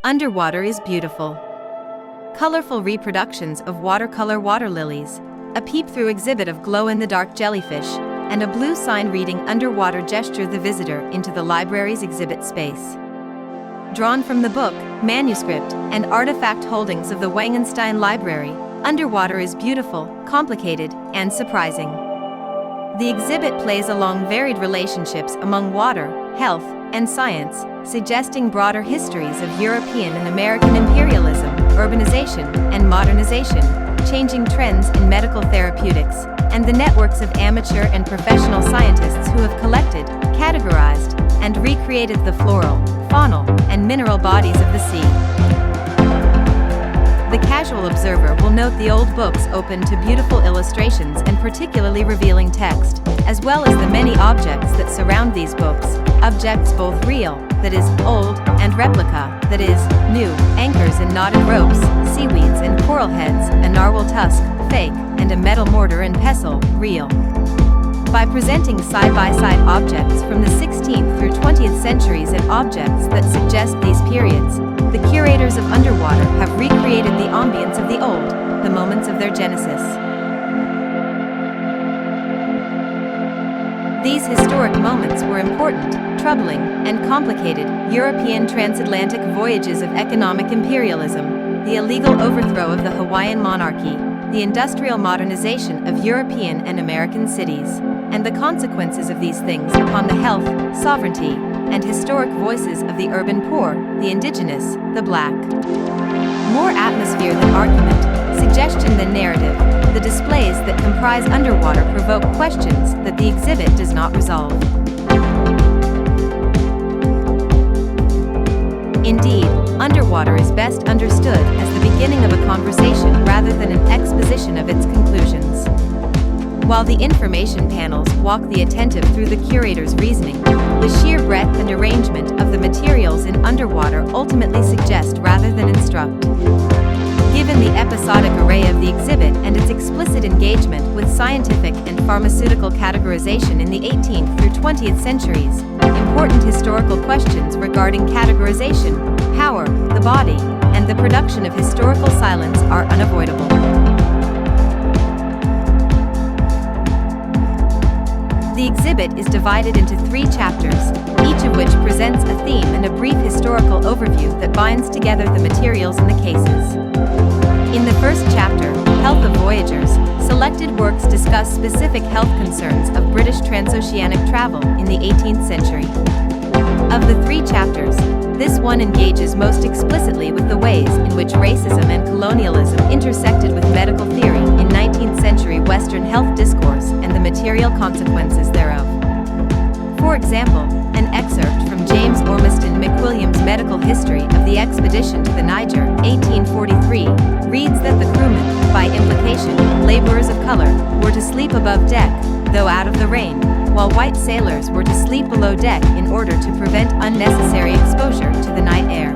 Underwater is beautiful. Colorful reproductions of watercolor water lilies, a peep-through exhibit of glow-in-the-dark jellyfish, and a blue sign reading "Underwater" gesture the visitor into the library's exhibit space. Drawn from the book, manuscript, and artifact holdings of the Wangenstein Library, Underwater is beautiful, complicated, and surprising. The exhibit plays along varied relationships among water, health, and science, suggesting broader histories of European and American imperialism, urbanization, and modernization, changing trends in medical therapeutics, and the networks of amateur and professional scientists who have collected, categorized, and recreated the floral, faunal, and mineral bodies of the sea. The casual observer will note the old books open to beautiful illustrations and particularly revealing text, as well as the many objects that surround these books, objects both real, that is, old, and replica, that is, new, anchors and knotted ropes, seaweeds and coral heads, a narwhal tusk, fake, and a metal mortar and pestle, real. By presenting side-by-side objects from the 16th through 20th centuries and objects that suggest these periods, the curators of Underwater have recreated the ambience of the old, the moments of their genesis. These historic moments were important, troubling, and complicated European transatlantic voyages of economic imperialism, the illegal overthrow of the Hawaiian monarchy, the industrial modernization of European and American cities, and the consequences of these things upon the health, sovereignty, and historic voices of the urban poor, the indigenous, the black. More atmosphere than argument, suggestion than narrative, the displays that comprise Underwater provoke questions that the exhibit does not resolve. Indeed, Underwater is best understood as the beginning of a conversation rather than an exposition of its conclusions. While the information panels walk the attentive through the curator's reasoning, the sheer breadth and arrangement of the materials in Underwater ultimately suggest rather than instruct. Given the episodic array of the exhibit and its explicit engagement with scientific and pharmaceutical categorization in the 18th through 20th centuries, important historical questions regarding categorization, power, the body, and the production of historical silence are unavoidable. The exhibit is divided into 3 chapters, each of which presents a theme and a brief historical overview that binds together the materials in the cases. In the first chapter, Health of Voyagers, selected works discuss specific health concerns of British transoceanic travel in the 18th century. Of the 3 chapters, this one engages most explicitly with the ways in which racism and colonialism intersected with medical theory in 19th century Western health discourse and the material consequences thereof. For example, an excerpt from James Ormiston McWilliams' Medical History of the Expedition to the Niger, 1843, reads that the crewmen, by implication, laborers of color, were to sleep above deck, though out of the rain, while white sailors were to sleep below deck in order to prevent unnecessary exposure to the night air.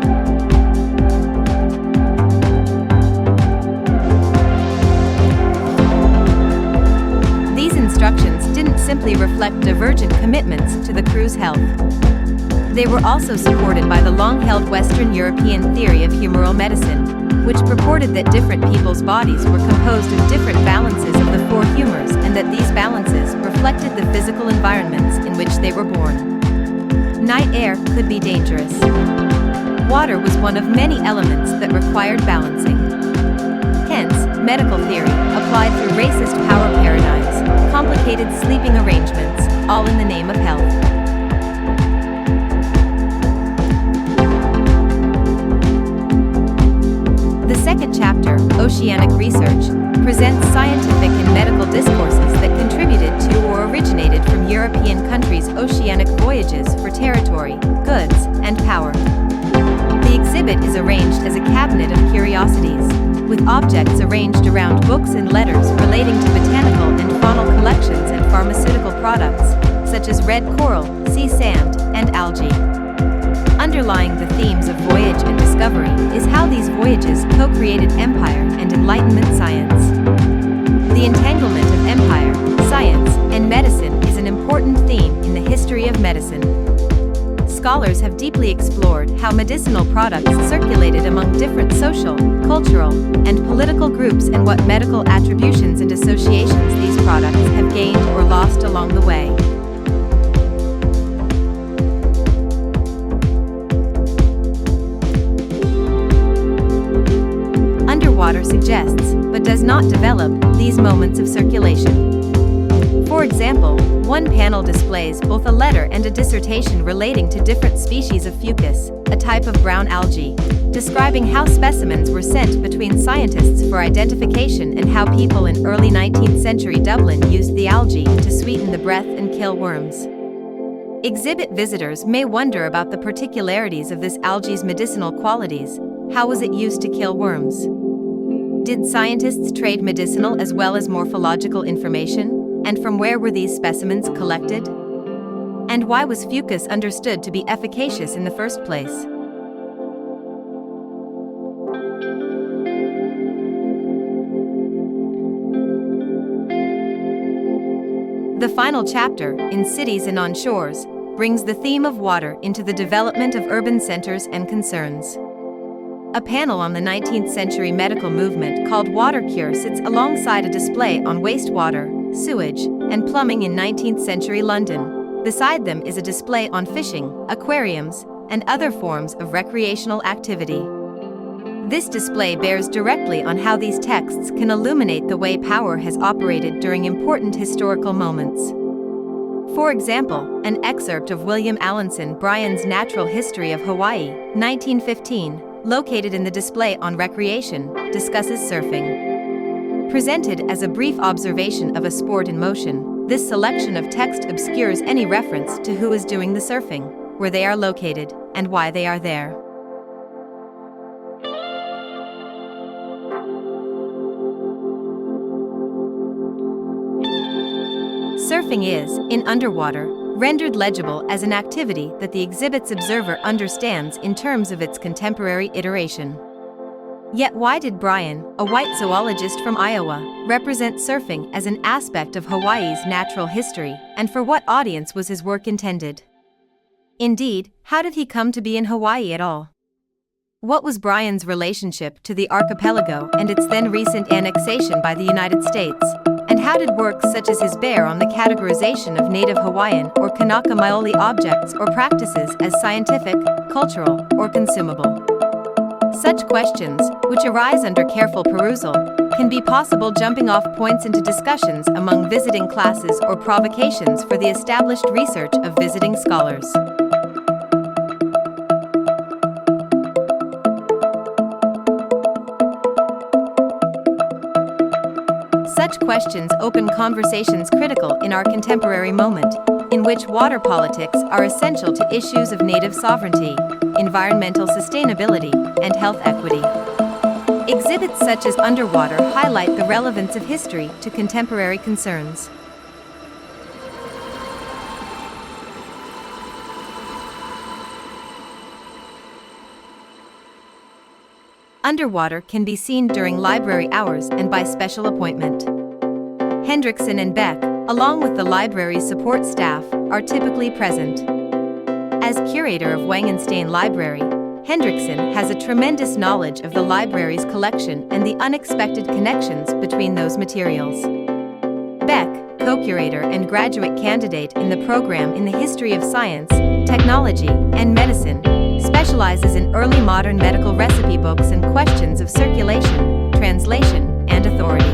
These instructions didn't simply reflect divergent commitments to the crew's health. They were also supported by the long-held Western European theory of humoral medicine, which purported that different people's bodies were composed of different balances of the 4 humors and that these balances reflected the physical environments in which they were born. Night air could be dangerous. Water was one of many elements that required balancing. Hence, medical theory, applied through racist power paradigms, complicated sleeping arrangements, all in the name of health. The second chapter, Oceanic Research, presents scientific and medical discourses that contributed to or originated from European countries' oceanic voyages for territory, goods, and power. The exhibit is arranged as a cabinet of curiosities, with objects arranged around books and letters relating to botanical and faunal collections and pharmaceutical products, such as red coral, sea sand, and algae. Underlying the themes of voyage and discovery is how these voyages co-created empire and Enlightenment science. The entanglement of empire, science, and medicine is an important theme in the history of medicine. scholars have deeply explored how medicinal products circulated among different social, cultural, and political groups and what medical attributions and associations these products have gained or lost along the way. Underwater suggests, but does not develop, these moments of circulation. For example, one panel displays both a letter and a dissertation relating to different species of fucus, a type of brown algae, describing how specimens were sent between scientists for identification and how people in early 19th century Dublin used the algae to sweeten the breath and kill worms. Exhibit visitors may wonder about the particularities of this algae's medicinal qualities. How was it used to kill worms? Did scientists trade medicinal as well as morphological information? And from where were these specimens collected? And why was fucus understood to be efficacious in the first place? The final chapter, In Cities and on Shores, brings the theme of water into the development of urban centers and concerns. A panel on the 19th century medical movement called Water Cure sits alongside a display on wastewater, sewage, and plumbing in 19th century London. Beside them is a display on fishing, aquariums, and other forms of recreational activity. This display bears directly on how these texts can illuminate the way power has operated during important historical moments. For example, an excerpt of William Allinson Bryan's Natural History of Hawaii, 1915, located in the display on recreation, discusses surfing. Presented as a brief observation of a sport in motion, this selection of text obscures any reference to who is doing the surfing, where they are located, and why they are there. Surfing is, in underwater, rendered legible as an activity that the exhibit's observer understands in terms of its contemporary iteration. Yet why did Bryan, a white zoologist from Iowa, represent surfing as an aspect of Hawaii's natural history, and for what audience was his work intended? Indeed, how did he come to be in Hawaii at all? What was Bryan's relationship to the archipelago and its then recent annexation by the United States? And how did works such as his bear on the categorization of native Hawaiian or Kanaka Maoli objects or practices as scientific, cultural, or consumable? Such questions, which arise under careful perusal, can be possible jumping-off points into discussions among visiting classes or provocations for the established research of visiting scholars. Such questions open conversations critical in our contemporary moment, in which water politics are essential to issues of native sovereignty, environmental sustainability, and health equity. Exhibits such as Underwater highlight the relevance of history to contemporary concerns. Underwater can be seen during library hours and by special appointment. Hendrickson and Beck, along with the library's support staff, are typically present. As curator of Wangenstein Library, Hendrickson has a tremendous knowledge of the library's collection and the unexpected connections between those materials. Beck, co-curator and graduate candidate in the program in the history of science, technology, and medicine, specializes in early modern medical recipe books and questions of circulation, translation, and authority.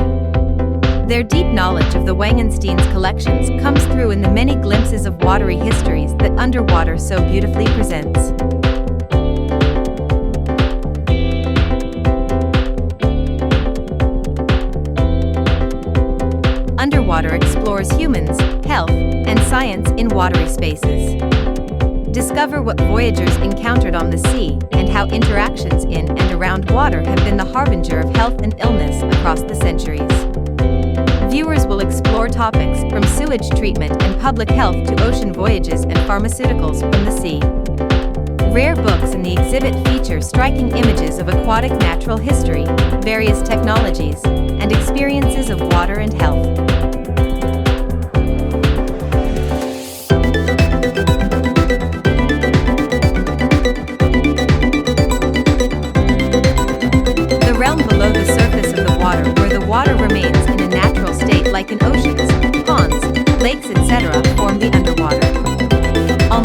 Their deep knowledge of the Wangenstein's collections comes through in the many glimpses of watery histories that Underwater so beautifully presents. Underwater explores humans, health, and science in watery spaces. Discover what voyagers encountered on the sea and how interactions in and around water have been the harbinger of health and illness across the centuries. Viewers will explore topics from sewage treatment and public health to ocean voyages and pharmaceuticals from the sea. Rare books in the exhibit feature striking images of aquatic natural history, various technologies, and experiences of water and health.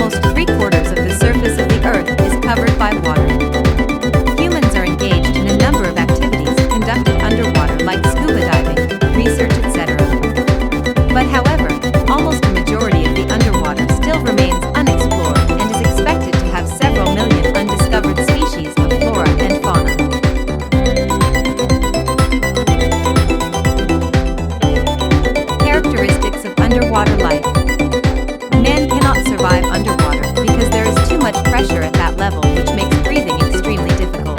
almost 3/4 of the surface of the Earth is covered by water. Humans are engaged in a number of activities conducted underwater like scuba diving, research, etc. But however, almost a majority of the underwater still remains unexplored and is expected to have several million undiscovered species of flora and fauna. Characteristics of underwater life. Man cannot survive underwater because there is too much pressure at that level, which makes breathing extremely difficult.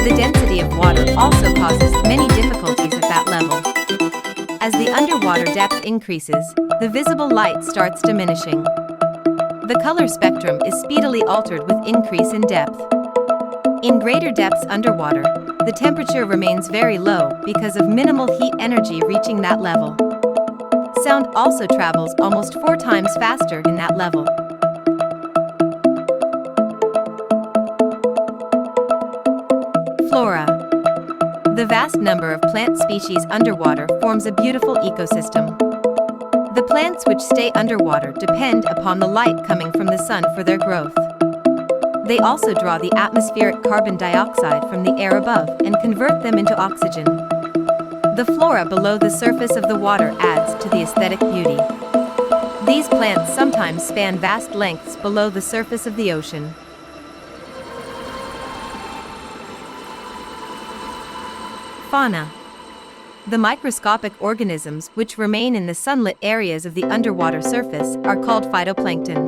The density of water also causes many difficulties at that level. As the underwater depth increases, the visible light starts diminishing. The color spectrum is speedily altered with increase in depth. In greater depths underwater, the temperature remains very low because of minimal heat energy reaching that level. Sound also travels almost 4 times faster in that level. Flora. The vast number of plant species underwater forms a beautiful ecosystem. The plants which stay underwater depend upon the light coming from the sun for their growth. They also draw the atmospheric carbon dioxide from the air above and convert them into oxygen. The flora below the surface of the water adds to the aesthetic beauty. These plants sometimes span vast lengths below the surface of the ocean. Fauna. The microscopic organisms which remain in the sunlit areas of the underwater surface are called phytoplankton.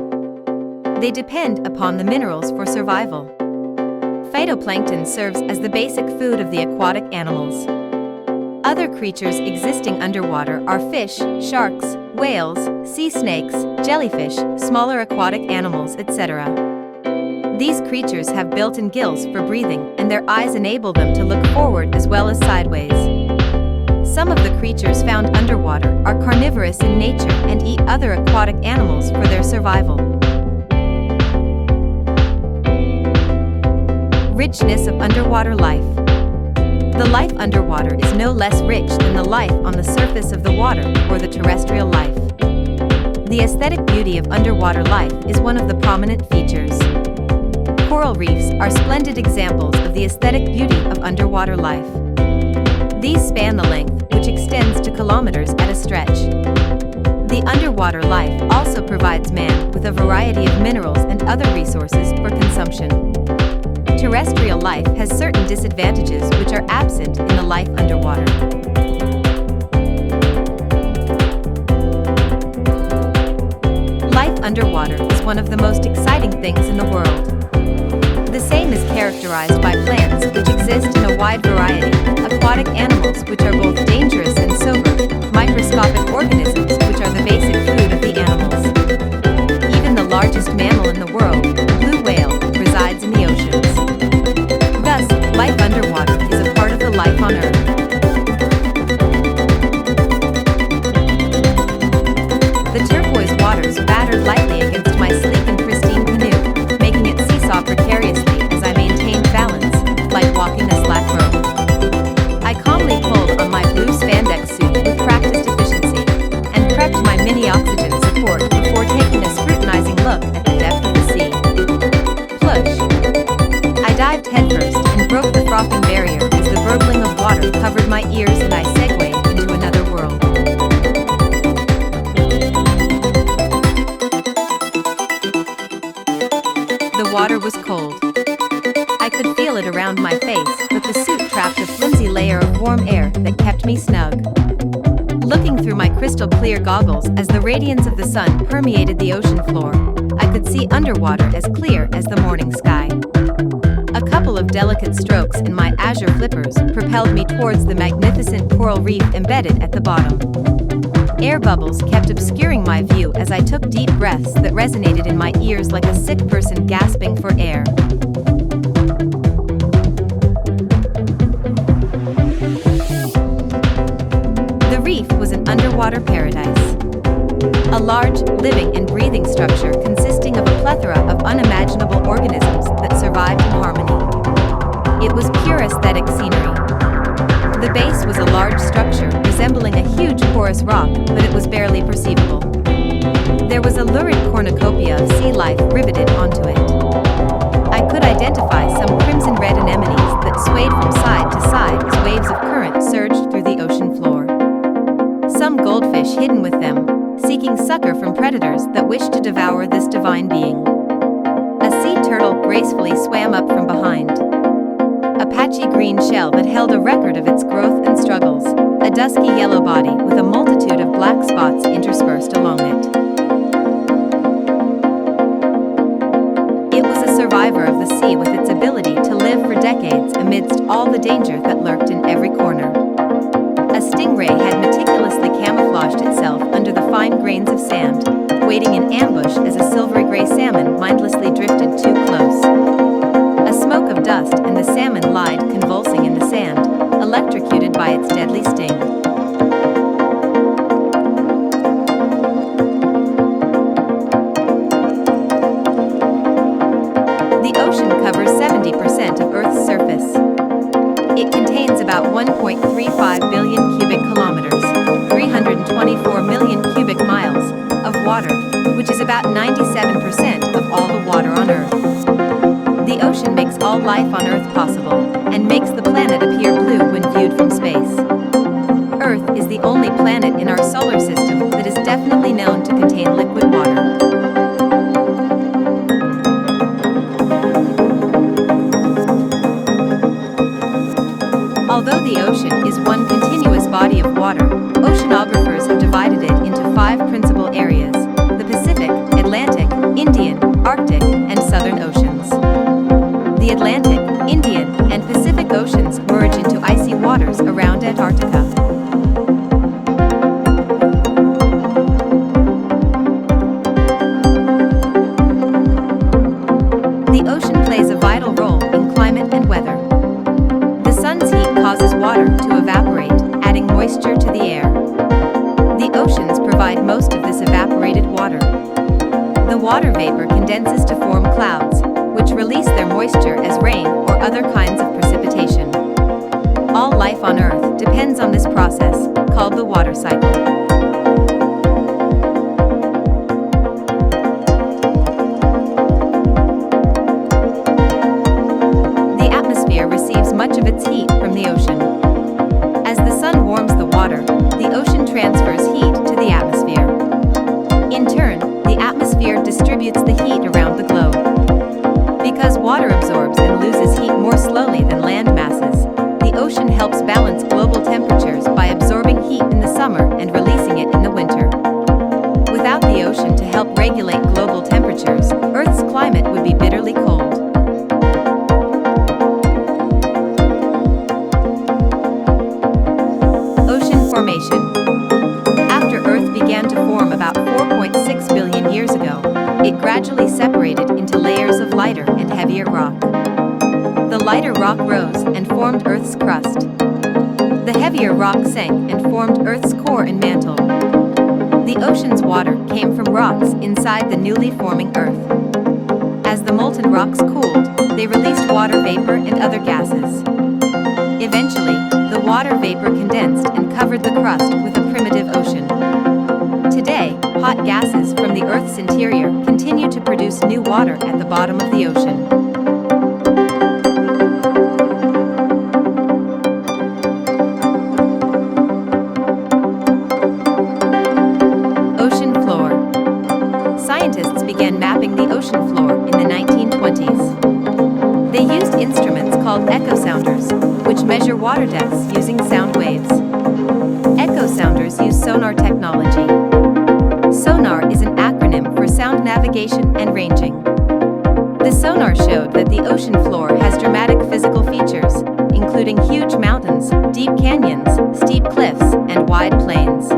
They depend upon the minerals for survival. Phytoplankton serves as the basic food of the aquatic animals. Other creatures existing underwater are fish, sharks, whales, sea snakes, jellyfish, smaller aquatic animals, etc. These creatures have built-in gills for breathing, and their eyes enable them to look forward as well as sideways. Some of the creatures found underwater are carnivorous in nature and eat other aquatic animals for their survival. Richness of underwater life. The life underwater is no less rich than the life on the surface of the water or the terrestrial life. The aesthetic beauty of underwater life is one of the prominent features. Coral reefs are splendid examples of the aesthetic beauty of underwater life. These span the length, which extends to kilometers at a stretch. The underwater life also provides man with a variety of minerals and other resources for consumption. Terrestrial life has certain disadvantages which are absent in the life underwater. Life underwater is one of the most exciting things in the world. The same is characterized by plants which exist in a wide variety, aquatic animals which are both dangerous and sober, microscopic organisms which are the basic food of the animals. Even the largest mammal in the world, the blue whale, resides in the oceans. Thus, life underwater is a part of the life on Earth. The turquoise waters battered lightly against my sleek and pristine canoe, making it seesaw precariously as I maintained balance, like walking a slack rope. I calmly pulled on my blue spandex suit with practiced efficiency, and prepped my mini oxygen support before taking a scrutinizing look at the depth of the sea. Plush! I dived headfirst and broke the frothing barrier as the burbling of water covered my ears and I segued into another world. The water was cold. I could feel it around my face, but the suit trapped a flimsy layer of warm air that kept me snug. Looking through my crystal-clear goggles as the radiance of the sun permeated the ocean floor, I could see underwater as clear as the morning sky. A couple of delicate strokes in my azure flippers propelled me towards the magnificent coral reef embedded at the bottom. Air bubbles kept obscuring my view as I took deep breaths that resonated in my ears like a sick person gasping for air. The reef was an underwater paradise. A large, living and breathing structure consisting of a plethora of unimaginable organisms that survived in harmony. It was pure aesthetic scenery. The base was a large structure resembling a huge porous rock, but it was barely perceivable. There was a lurid cornucopia of sea life riveted onto it. I could identify some crimson-red anemones that swayed from side to side as waves of current surged through the ocean floor. Some goldfish hidden with them, seeking succor from predators that wished to devour this divine being. A sea turtle gracefully swam up from behind. A patchy green shell that held a record of its growth and struggles, a dusky yellow body with a multitude of black spots interspersed along it. It was a survivor of the sea with its ability to live for decades amidst all the danger that lurked in every corner. A stingray had meticulously camouflaged itself under the fine grains of sand, waiting in ambush as a silvery gray salmon mindlessly drifted too close. A smoke of dust and the salmon lied convulsing in the sand, electrocuted by its deadly sting. The ocean covers 70% of Earth's surface. It contains about 1.35 billion cubic kilometers, 324 million cubic miles, of water, which is about 97% of all the water on Earth. The ocean makes all life on Earth possible, and makes the planet appear blue when viewed from space. Earth is the only planet in our solar system that is definitely known to contain liquid water. Although the ocean is one continuous body of water, oceanographers have divided it into 5 principal areas: the Pacific, Atlantic, Indian, Arctic, and Southern Oceans. The Atlantic, Indian, and Pacific Oceans merge into icy waters around Antarctica. The ocean plays a vital role in climate and weather. The sun's heat causes water to evaporate, adding moisture to the air. The oceans provide most of this evaporated water. The water vapor condenses to form clouds, which release their moisture as rain or other kinds of precipitation. All life on Earth depends on this process, called the water cycle. The atmosphere receives much of its heat from the ocean. As the sun warms the water, the ocean transfers heat to the atmosphere. In turn, the atmosphere distributes the heat around the globe. Because water absorbs and loses heat more slowly than land masses, the ocean helps balance global temperatures by absorbing heat in the summer and releasing it in the winter. Without the ocean to help regulate global temperatures, Earth's climate would be bitterly cold. Ocean formation. After Earth began to form about 4.6 billion years ago, it gradually separated into layers of lighter and heavier rock. The lighter rock rose and formed Earth's crust. The heavier rock sank and formed Earth's core and mantle. The ocean's water came from rocks inside the newly forming Earth. As the molten rocks cooled, they released water vapor and other gases. Eventually, the water vapor condensed and covered the crust with a primitive ocean. Today, hot gases from the Earth's interior continue to produce new water at the bottom of the ocean. Ocean floor. Scientists began mapping the ocean floor in the 1920s. They used instruments called echo sounders, which measure water depths using sound waves. Echo sounders use sonar technology. Sonar is an acronym for sound navigation and ranging. The sonar showed that the ocean floor has dramatic physical features, including huge mountains, deep canyons, steep cliffs, and wide plains.